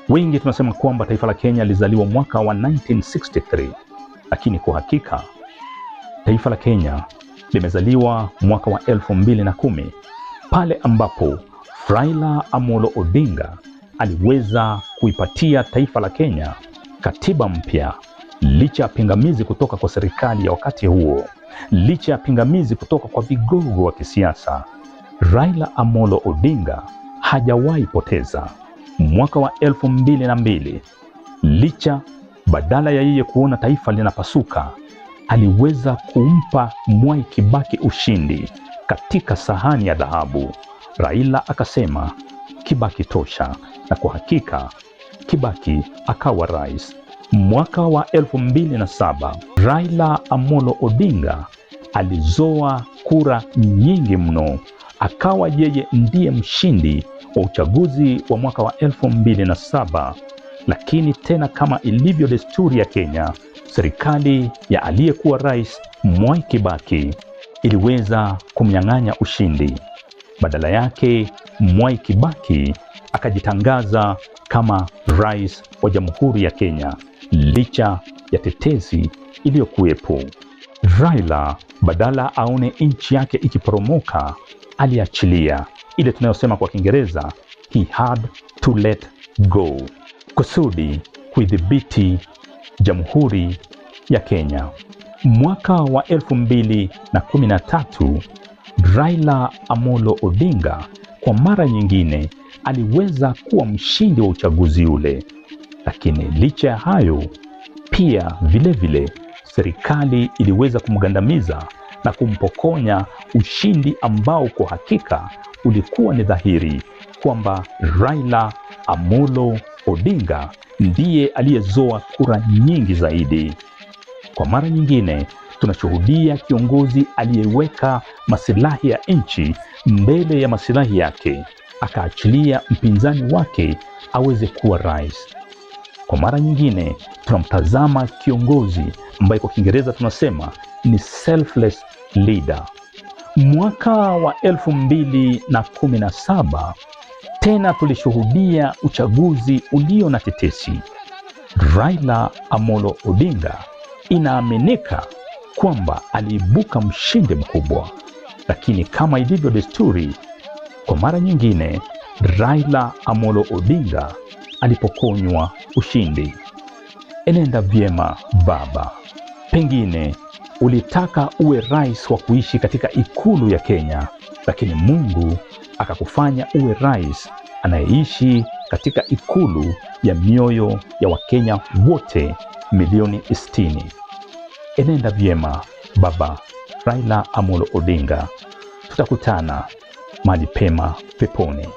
Wengi tunasema kwamba taifa la Kenya lizaliwa mwaka wa 1963, lakini kwa hakika taifa la Kenya limezaliwa mwaka wa 2010, pale ambapo Raila Amolo Odinga aliweza kuipatia taifa la Kenya katiba mpya, licha ya pingamizi kutoka kwa serikali ya wakati huo, licha ya pingamizi kutoka kwa vigogo wa kisiasa. Raila Amolo Odinga hajawahi poteza. Mwaka wa 2002, licha badala ya yeye kuona taifa linapasuka, aliweza kumpa Mwai Kibaki ushindi katika sahani ya dhahabu. Raila akasema Kibaki tosha, na kwa hakika Kibaki akawa rais. Mwaka wa 2007, Raila Amolo Odinga alizoa kura nyingi mno, akawa yeye ndiye mshindi wa uchaguzi wa mwaka wa 2007. Lakini tena kama ilivyo desturi ya Kenya, serikali ya aliyekuwa rais Mwai Kibaki iliweza kumnyang'anya ushindi. Badala yake Mwai Kibaki akajitangaza kama rais wa Jamhuri ya Kenya, licha ya tetezi iliyokuwepo. Raila badala aone nchi yake ikiporomoka, aliachilia ile tunayosema kwa Kiingereza, he had to let go, kusudi kuidhibiti Jamhuri ya Kenya. Mwaka wa 2013, Raila Amolo Odinga kwa mara nyingine aliweza kuwa mshindi wa uchaguzi ule, lakini licha ya hayo pia vile serikali iliweza kumgandamiza na kumpokonya ushindi ambao kwa hakika ulikuwa ni dhahiri kwamba Raila Amolo Odinga ndiye aliyezoa kura nyingi zaidi. Kwa mara nyingine tunashuhudia kiongozi aliyeweka masilahi ya nchi mbele ya masilahi yake, akaachilia mpinzani wake aweze kuwa rais. Kwa mara nyingine tunamtazama kiongozi ambaye kwa Kiingereza tunasema ni selfless leader. Mwaka wa 2017 tena tulishuhudia uchaguzi ulio na tetesi. Raila Amolo Odinga inaaminika kwamba aliibuka mshindi mkubwa, lakini kama ilivyo desturi, kwa mara nyingine Raila Amolo Odinga alipokonywa ushindi. Enenda vyema baba, pengine ulitaka uwe rais wa kuishi katika ikulu ya Kenya, lakini Mungu akakufanya uwe rais anayeishi katika ikulu ya mioyo ya Wakenya wote milioni 60. Enenda vyema baba Raila Amolo Odinga, tutakutana mahali pema peponi.